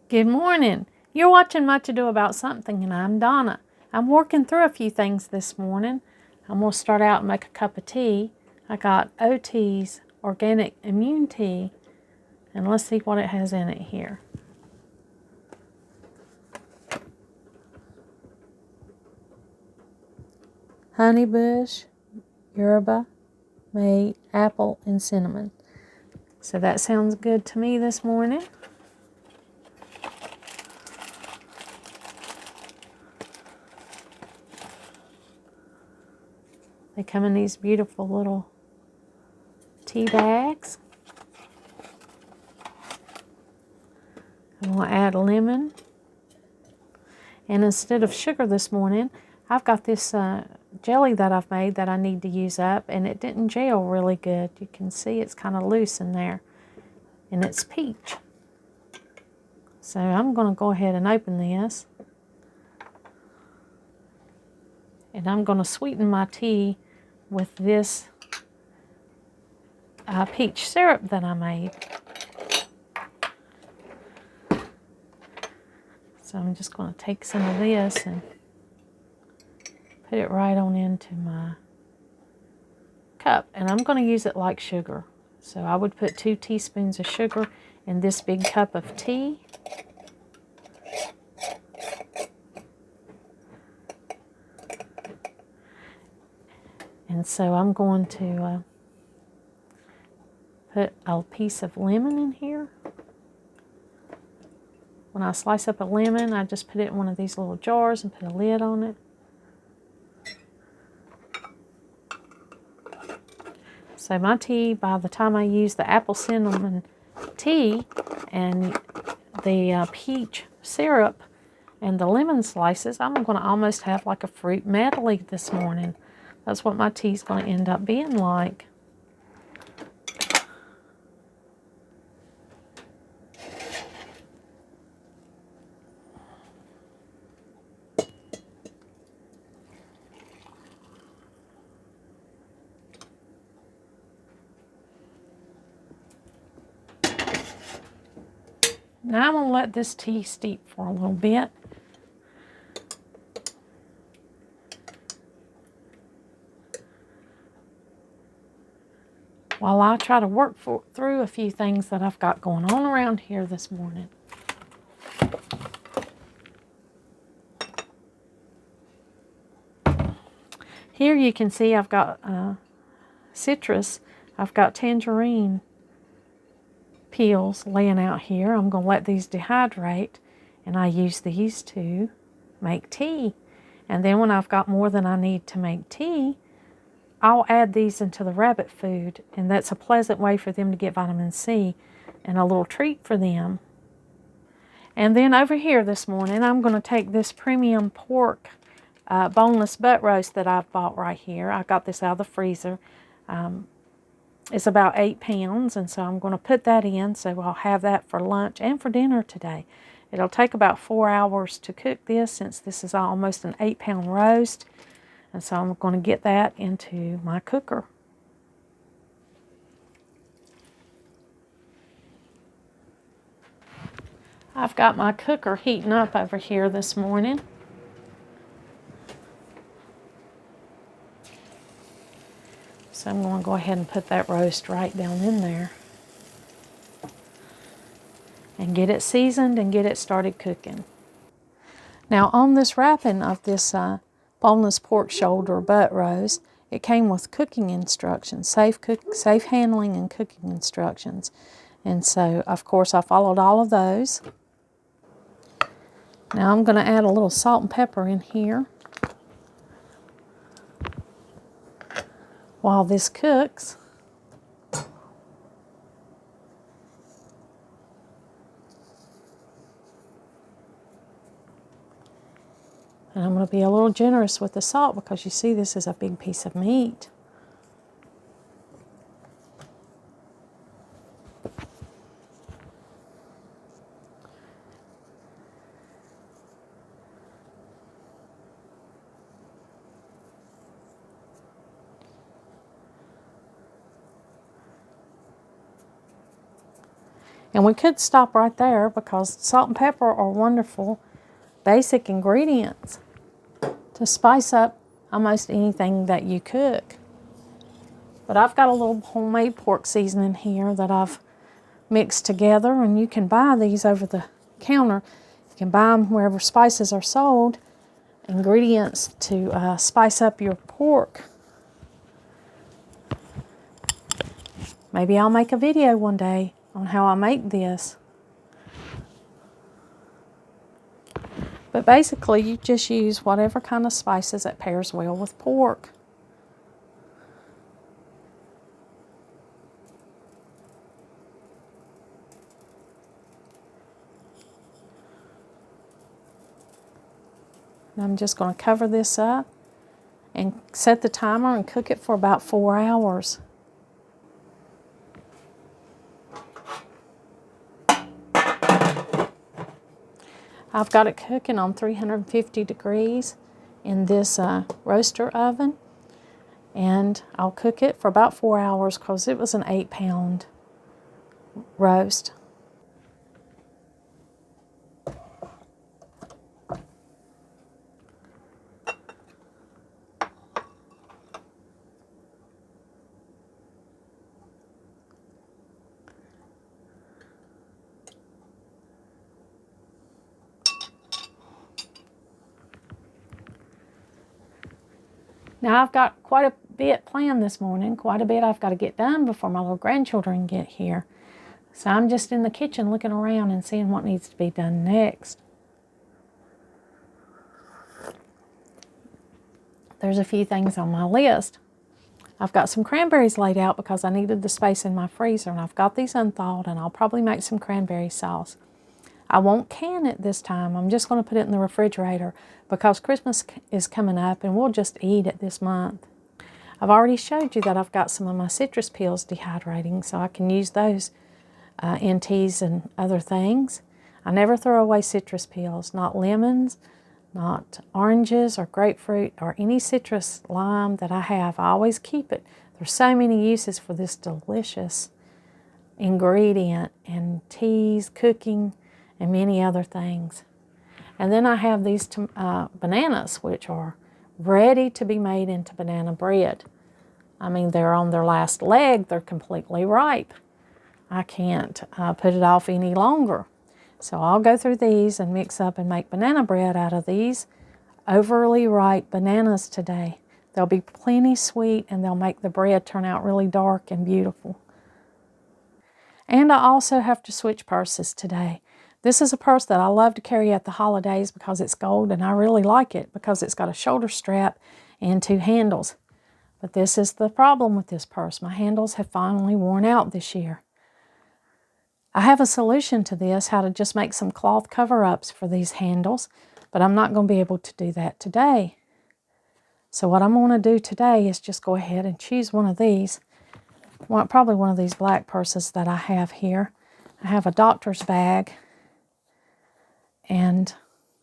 Good morning. You're watching Much Ado About Something, and I'm Donna. I'm working through a few things this morning. I'm going to start out and make a cup of tea. I got OT's Organic Immune Tea, and let's see what it has in it here. Honeybush, yerba mate, apple, and cinnamon. So that sounds good to me this morning. They come in these beautiful little tea bags. I'm going to add lemon. And instead of sugar this morning, I've got this jelly that I've made that I need to use up, and it didn't gel really good. You can see it's kind of loose in there, and it's peach. So I'm going to go ahead and open this. And I'm going to sweeten my tea with this peach syrup that I made. So I'm just going to take some of this and put it right on into my cup. And I'm going to use it like sugar. So I would put 2 teaspoons of sugar in this big cup of tea. And so I'm going to put a piece of lemon in here. When I slice up a lemon, I just put it in one of these little jars and put a lid on it. So my tea, by the time I use the apple cinnamon tea and the peach syrup and the lemon slices, I'm going to almost have like a fruit medley this morning. That's what my tea is going to end up being like. Now I'm going to let this tea steep for a little bit. While I try to work through a few things that I've got going on around here this morning. Here you can see I've got citrus. I've got tangerine peels laying out here. I'm going to let these dehydrate, and I use these to make tea. And then when I've got more than I need to make tea, I'll add these into the rabbit food, and that's a pleasant way for them to get vitamin C and a little treat for them. And then over here this morning, I'm going to take this premium pork boneless butt roast that I've bought right here. I got this out of the freezer. It's about 8 pounds, and so I'm going to put that in, so I'll have that for lunch and for dinner today. It'll take about 4 hours to cook this, since this is almost an 8-pound roast. And so I'm going to get that into my cooker. I've got my cooker heating up over here this morning. So I'm going to go ahead and put that roast right down in there. And get it seasoned and get it started cooking. Now on this wrapping of this boneless pork shoulder butt roast, it came with cooking instructions, safe handling and cooking instructions. And so, of course, I followed all of those. Now I'm going to add a little salt and pepper in here while this cooks. And I'm going to be a little generous with the salt because you see this is a big piece of meat. And we could stop right there because salt and pepper are wonderful basic ingredients to spice up almost anything that you cook. But I've got a little homemade pork seasoning here that I've mixed together, and you can buy these over the counter. You can buy them wherever spices are sold, ingredients to spice up your pork. Maybe I'll make a video one day on how I make this. But basically, you just use whatever kind of spices that pairs well with pork. And I'm just going to cover this up and set the timer and cook it for about 4 hours. I've got it cooking on 350 degrees in this roaster oven, and I'll cook it for about 4 hours because it was an 8-pound roast. Now I've got quite a bit planned this morning, quite a bit I've got to get done before my little grandchildren get here. So I'm just in the kitchen looking around and seeing what needs to be done next. There's a few things on my list. I've got some cranberries laid out because I needed the space in my freezer, and I've got these unthawed, and I'll probably make some cranberry sauce. I won't can it this time. I'm just going to put it in the refrigerator because Christmas is coming up and we'll just eat it this month. I've already showed you that I've got some of my citrus peels dehydrating, so I can use those in teas and other things. I never throw away citrus peels, not lemons, not oranges or grapefruit or any citrus lime that I have. I always keep it. There's so many uses for this delicious ingredient in teas, cooking, and many other things. And then I have these bananas, which are ready to be made into banana bread. I mean, they're on their last leg. They're completely ripe. I can't put it off any longer. So I'll go through these and mix up and make banana bread out of these overly ripe bananas today. They'll be plenty sweet, and they'll make the bread turn out really dark and beautiful. And I also have to switch purses today. This is a purse that I love to carry at the holidays because it's gold, and I really like it because it's got a shoulder strap and 2 handles. But this is the problem with this purse. My handles have finally worn out this year. I have a solution to this, how to just make some cloth cover-ups for these handles, but I'm not going to be able to do that today. So what I'm going to do today is just go ahead and choose one of these. Probably one of these black purses that I have here. I have a doctor's bag and,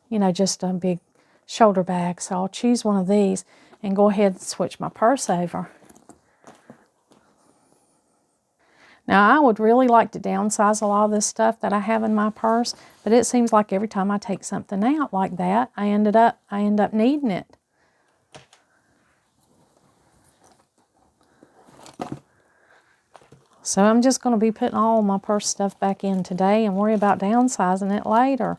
you know, just a big shoulder bag. So I'll choose one of these and go ahead and switch my purse over. Now, I would really like to downsize a lot of this stuff that I have in my purse, but it seems like every time I take something out like that, I end up needing it. So I'm just going to be putting all my purse stuff back in today and worry about downsizing it later.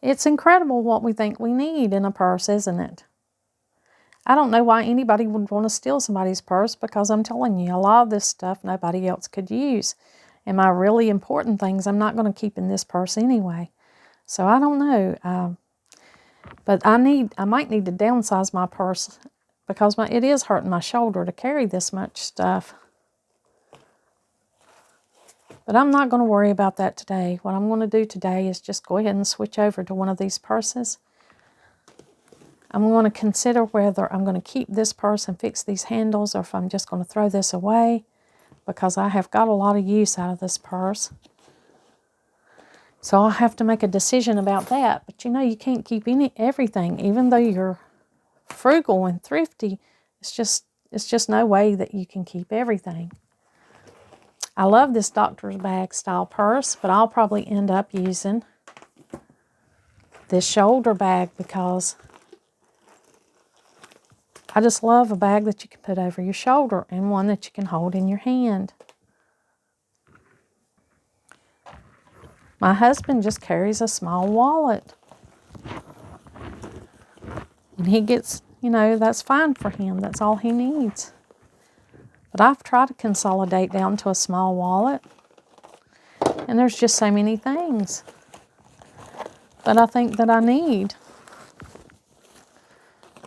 It's incredible what we think we need in a purse, isn't it? I don't know why anybody would want to steal somebody's purse, because I'm telling you, a lot of this stuff nobody else could use. And my really important things I'm not going to keep in this purse anyway. So I don't know. But I might need to downsize my purse because it is hurting my shoulder to carry this much stuff. But I'm not going to worry about that today. What I'm going to do today is just go ahead and switch over to one of these purses. I'm going to consider whether I'm going to keep this purse and fix these handles, or if I'm just going to throw this away, because I have got a lot of use out of this purse. So I'll have to make a decision about that. But you know, you can't keep everything, even though you're frugal and thrifty. It's just no way that you can keep everything. I love this doctor's bag style purse, but I'll probably end up using this shoulder bag because I just love a bag that you can put over your shoulder and one that you can hold in your hand. My husband just carries a small wallet. And he gets, you know, that's fine for him. That's all he needs. But I've tried to consolidate down to a small wallet. And there's just so many things that I think that I need.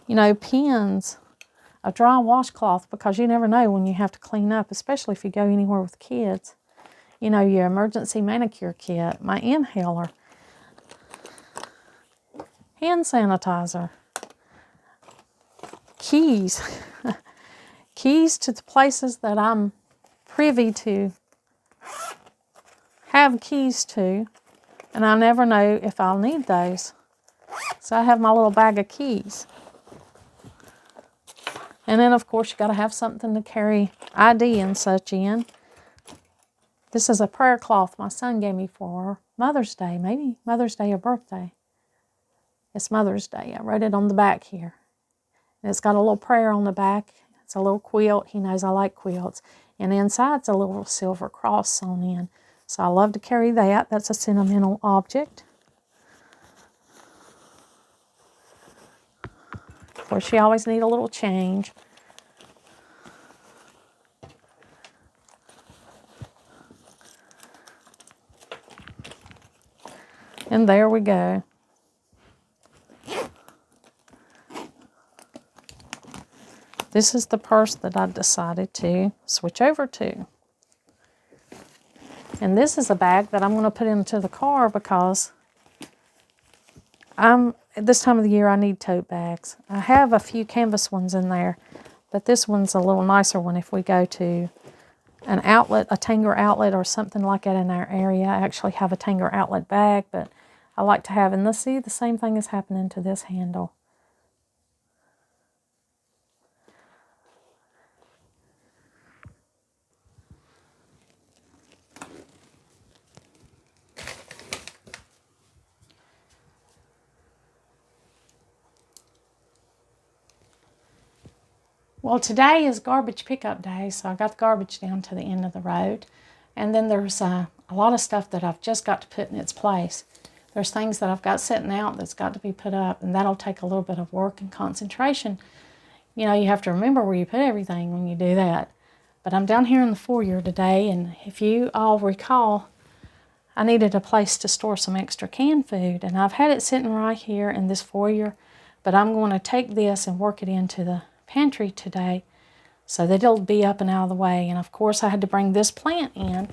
You know, pens, a dry washcloth, because you never know when you have to clean up, especially if you go anywhere with kids. You know, your emergency manicure kit, my inhaler, hand sanitizer, keys, keys to the places that I'm privy to, have keys to, and I never know if I'll need those. So I have my little bag of keys. And then, of course, you got to have something to carry ID and such in. This is a prayer cloth my son gave me for Mother's Day, maybe Mother's Day or birthday. It's Mother's Day. I wrote it on the back here. And it's got a little prayer on the back. It's a little quilt. He knows I like quilts. And inside's a little silver cross sewn in. So I love to carry that. That's a sentimental object. Of course, you always need a little change. And there we go. This is the purse that I decided to switch over to. And this is a bag that I'm going to put into the car because at this time of the year I need tote bags. I have a few canvas ones in there, but this one's a little nicer one if we go to an outlet, a Tanger outlet or something like that in our area. I actually have a Tanger outlet bag, but I like to have, and let's see, the same thing is happening to this handle. Well, today is garbage pickup day, so I got the garbage down to the end of the road. And then there's a lot of stuff that I've just got to put in its place. There's things that I've got sitting out that's got to be put up, and that'll take a little bit of work and concentration. You know, you have to remember where you put everything when you do that. But I'm down here in the foyer today, and if you all recall, I needed a place to store some extra canned food, and I've had it sitting right here in this foyer, but I'm going to take this and work it into the pantry today so that it'll be up and out of the way. And of course I had to bring this plant in,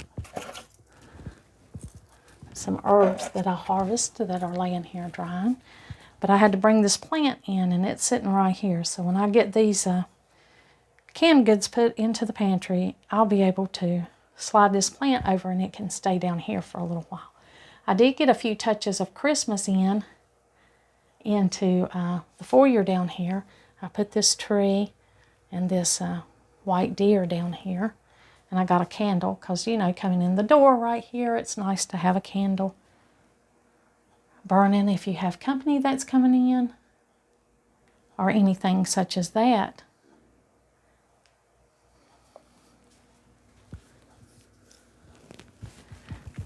some herbs that I harvested that are laying here drying, but I had to bring this plant in, and it's sitting right here. So when I get these canned goods put into the pantry, I'll be able to slide this plant over and it can stay down here for a little while. I did get a few touches of Christmas into the foyer down here. I put this tree and this white deer down here. And I got a candle because, you know, coming in the door right here, it's nice to have a candle burning if you have company that's coming in or anything such as that.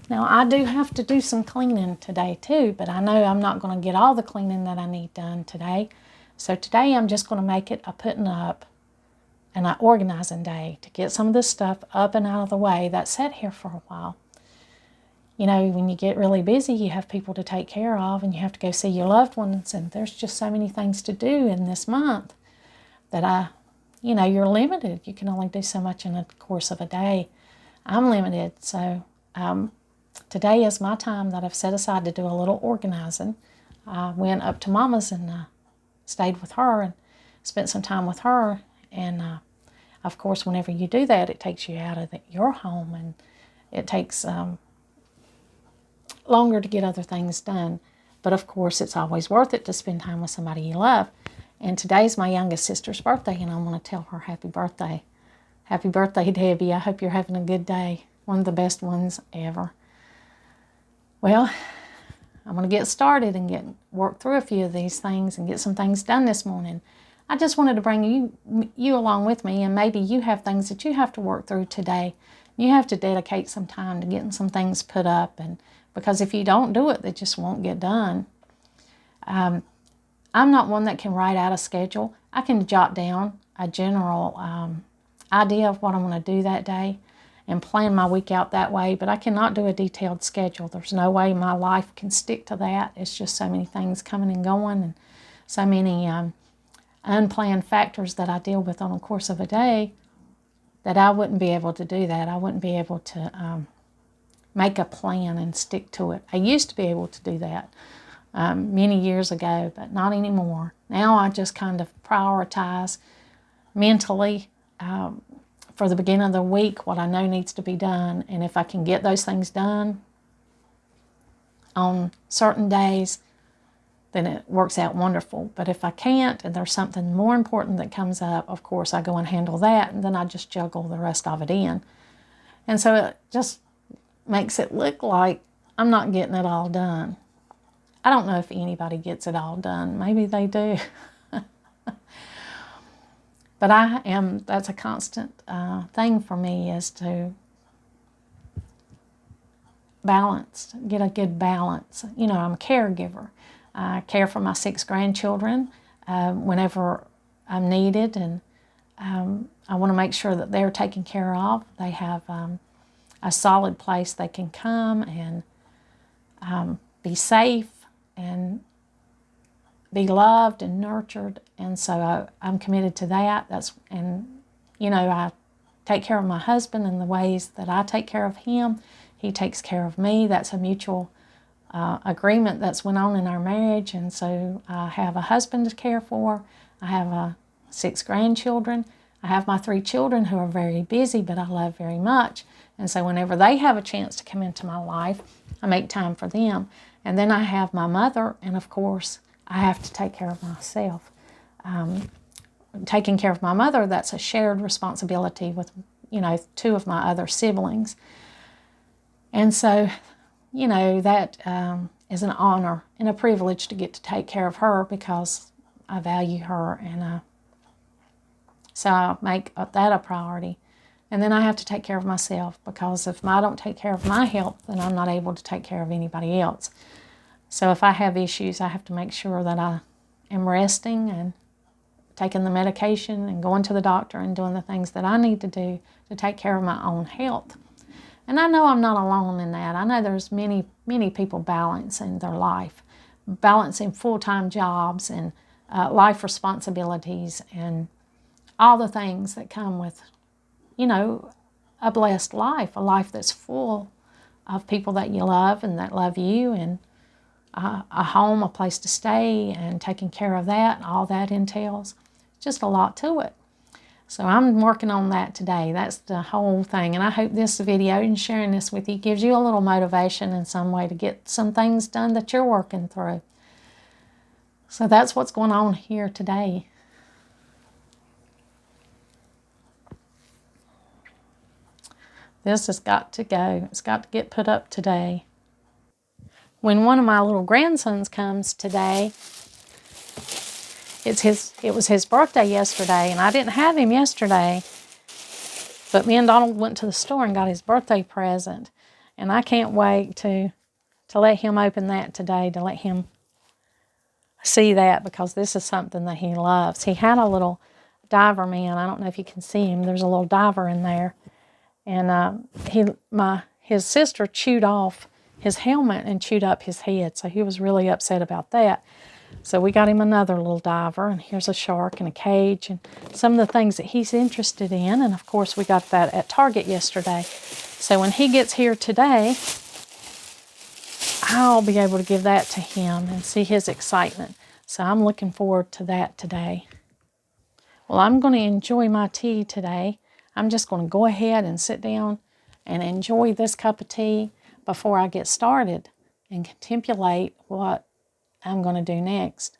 Now, I do have to do some cleaning today too, but I know I'm not going to get all the cleaning that I need done today. So today I'm just going to make it a putting up and an organizing day to get some of this stuff up and out of the way that sat here for a while. You know, when you get really busy, you have people to take care of and you have to go see your loved ones, and there's just so many things to do in this month that you know, you're limited. You can only do so much in the course of a day. I'm limited, so today is my time that I've set aside to do a little organizing. I went up to Mama's and stayed with her and spent some time with her. And of course, whenever you do that, it takes you out of your home, and it takes longer to get other things done. But of course, it's always worth it to spend time with somebody you love. And today's my youngest sister's birthday, and I want to tell her happy birthday. Happy birthday, Debbie. I hope you're having a good day. One of the best ones ever. Well, I'm going to get started and work through a few of these things and get some things done this morning. I just wanted to bring you along with me, and maybe you have things that you have to work through today. You have to dedicate some time to getting some things put up, and because if you don't do it, they just won't get done. I'm not one that can write out a schedule. I can jot down a general idea of what I'm going to do that day and plan my week out that way, but I cannot do a detailed schedule. There's no way my life can stick to that. It's just so many things coming and going, and so many unplanned factors that I deal with on the course of a day that I wouldn't be able to do that. I wouldn't be able to make a plan and stick to it. I used to be able to do that many years ago, but not anymore. Now I just kind of prioritize mentally for the beginning of the week what I know needs to be done, and if I can get those things done on certain days, then it works out wonderful. But if I can't and there's something more important that comes up, of course I go and handle that, and then I just juggle the rest of it in. And so it just makes it look like I'm not getting it all done. I don't know if anybody gets it all done. Maybe they do. But that's a constant thing for me, is to balance, get a good balance. You know, I'm a caregiver. I care for my 6 grandchildren whenever I'm needed, and I want to make sure that they're taken care of. They have a solid place they can come and be safe and be loved and nurtured, and so I'm committed to that. I take care of my husband in the ways that I take care of him. He takes care of me. That's a mutual agreement that's went on in our marriage, and so I have a husband to care for. I have 6 grandchildren. I have my 3 children who are very busy, but I love very much, and so whenever they have a chance to come into my life, I make time for them. And then I have my mother, and of course I have to take care of myself. Taking care of my mother, that's a shared responsibility with 2 of my other siblings. And so, that is an honor and a privilege to get to take care of her, because I value her, and so I make that a priority. And then I have to take care of myself, because if I don't take care of my health, then I'm not able to take care of anybody else. So if I have issues, I have to make sure that I am resting and taking the medication and going to the doctor and doing the things that I need to do to take care of my own health. And I know I'm not alone in that. I know there's many, many people balancing their life, balancing full-time jobs and life responsibilities and all the things that come with, a blessed life, a life that's full of people that you love and that love you, and a home, a place to stay, and taking care of that, and all that entails. Just a lot to it. So I'm working on that today. That's the whole thing. And I hope this video and sharing this with you gives you a little motivation in some way to get some things done that you're working through. So that's what's going on here today. This has got to go. It's got to get put up today. When one of my little grandsons comes today, it was his birthday yesterday, and I didn't have him yesterday, but me and Donald went to the store and got his birthday present, and I can't wait to let him open that today, to let him see that, because this is something that he loves. He had a little diver man. I don't know if you can see him. There's a little diver in there, and his sister chewed off his helmet and chewed up his head, so he was really upset about that. So we got him another little diver, and here's a shark and a cage and some of the things that he's interested in. And of course we got that at Target yesterday. So when he gets here today, I'll be able to give that to him and see his excitement. So I'm looking forward to that today. Well, I'm going to enjoy my tea today. I'm just going to go ahead and sit down and enjoy this cup of tea before I get started. and contemplate what I'm going to do next.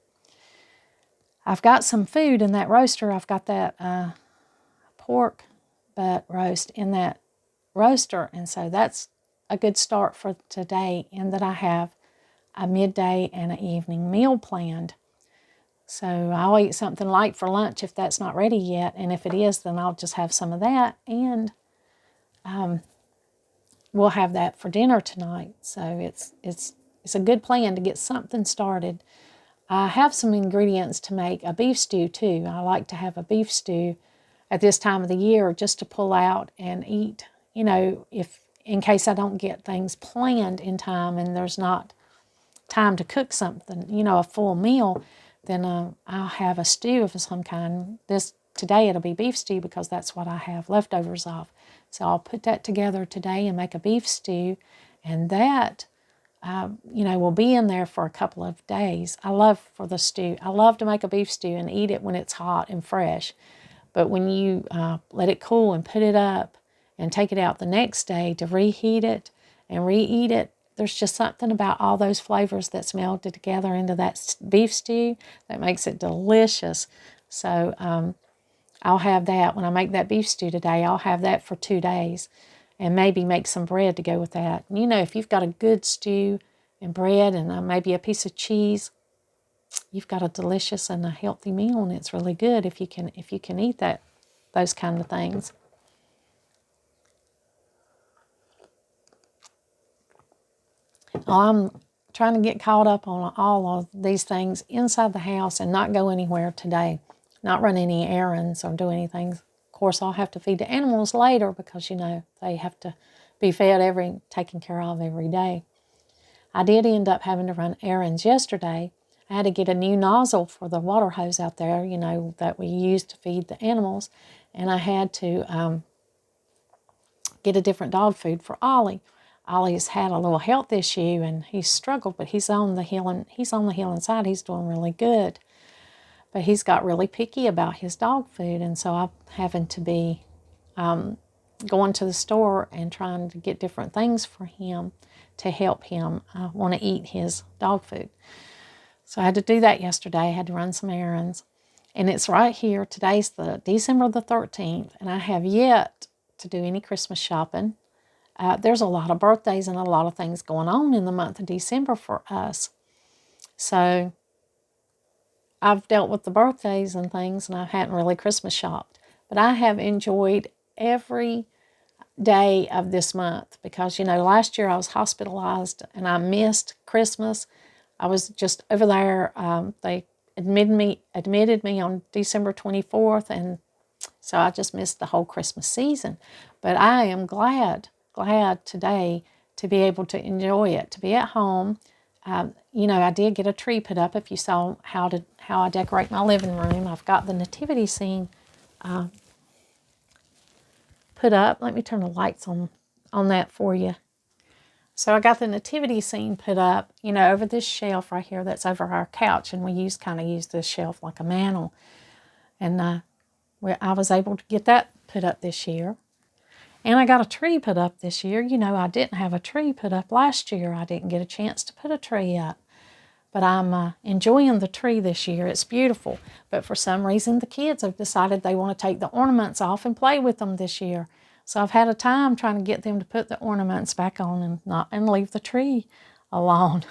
I've got some food in that roaster. I've got that pork butt roast in that roaster, and so that's a good start for today, in that I have a midday and an evening meal planned. So I'll eat something light for lunch if that's not ready yet, and if it is, then I'll just have some of that, and we'll have that for dinner tonight. So it's a good plan to get something started. I have some ingredients to make a beef stew too. I like to have a beef stew at this time of the year just to pull out and eat, if in case I don't get things planned in time and there's not time to cook something, a full meal, then I'll have a stew of some kind. Today it'll be beef stew because that's what I have leftovers of. So I'll put that together today and make a beef stew, and that will be in there for a couple of days. I love to make a beef stew and eat it when it's hot and fresh. But when you let it cool and put it up and take it out the next day to reheat it and reeat it, there's just something about all those flavors that's melted together into that beef stew that makes it delicious. So I'll have that. When I make that beef stew today, I'll have that for 2 days and maybe make some bread to go with that. And if you've got a good stew and bread and maybe a piece of cheese, you've got a delicious and a healthy meal, and it's really good if you can eat those kind of things. I'm trying to get caught up on all of these things inside the house and not go anywhere today, not run any errands or do anything. Of course, I'll have to feed the animals later because, they have to be fed taken care of every day. I did end up having to run errands yesterday. I had to get a new nozzle for the water hose out there, that we use to feed the animals. And I had to get a different dog food for Ollie. Ollie's had a little health issue and he's struggled, but he's on the healing side. He's doing really good. But he's got really picky about his dog food, and so I'm having to be going to the store and trying to get different things for him to help him want to eat his dog food. So I had to do that yesterday. I had to run some errands. And it's right here. Today's the December the 13th, and I have yet to do any Christmas shopping. There's a lot of birthdays and a lot of things going on in the month of December for us. So I've dealt with the birthdays and things, and I hadn't really Christmas shopped. But I have enjoyed every day of this month because, last year I was hospitalized and I missed Christmas. I was just over there. They admitted me on December 24th, and so I just missed the whole Christmas season. But I am glad today to be able to enjoy it, to be at home. I did get a tree put up. If you saw how I decorate my living room, I've got the nativity scene put up. Let me turn the lights on that for you. So I got the nativity scene put up, over this shelf right here that's over our couch, and we kind of use this shelf like a mantle. And I was able to get that put up this year. And I got a tree put up this year. I didn't have a tree put up last year. I didn't get a chance to put a tree up. But I'm enjoying the tree this year. It's beautiful. But for some reason, the kids have decided they want to take the ornaments off and play with them this year. So I've had a time trying to get them to put the ornaments back on and leave the tree alone.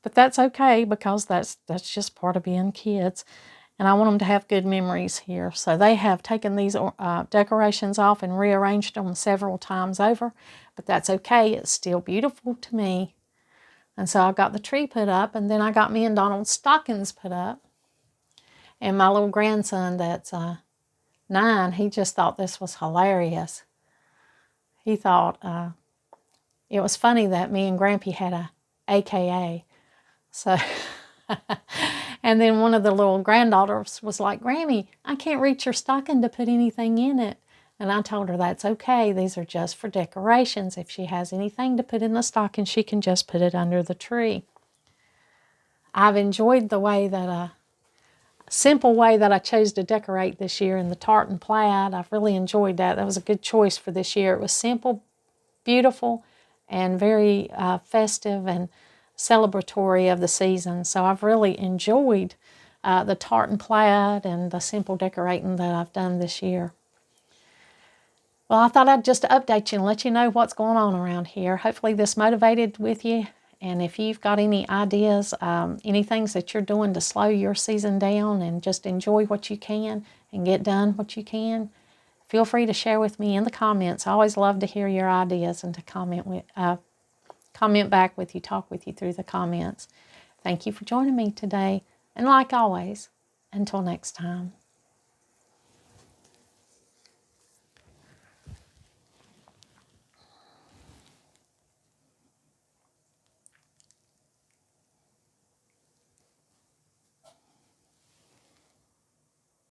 But that's okay because that's just part of being kids. And I want them to have good memories here. So they have taken these decorations off and rearranged them several times over. But that's okay. It's still beautiful to me. And so I got the tree put up, and then I got me and Donald's stockings put up. And my little grandson that's 9, he just thought this was hilarious. He thought it was funny that me and Grampy had a AKA. So, and then one of the little granddaughters was like, Grammy, I can't reach your stocking to put anything in it. And I told her that's okay. These are just for decorations. If she has anything to put in the stocking, she can just put it under the tree. I've enjoyed the way that simple way that I chose to decorate this year in the tartan plaid. I've really enjoyed that. That was a good choice for this year. It was simple, beautiful, and very festive and celebratory of the season. So I've really enjoyed the tartan plaid and the simple decorating that I've done this year. Well, I thought I'd just update you and let you know what's going on around here. Hopefully this motivated with you. And if you've got any ideas, any things that you're doing to slow your season down and just enjoy what you can and get done what you can, feel free to share with me in the comments. I always love to hear your ideas and to comment back with you, talk with you through the comments. Thank you for joining me today. And like always, until next time.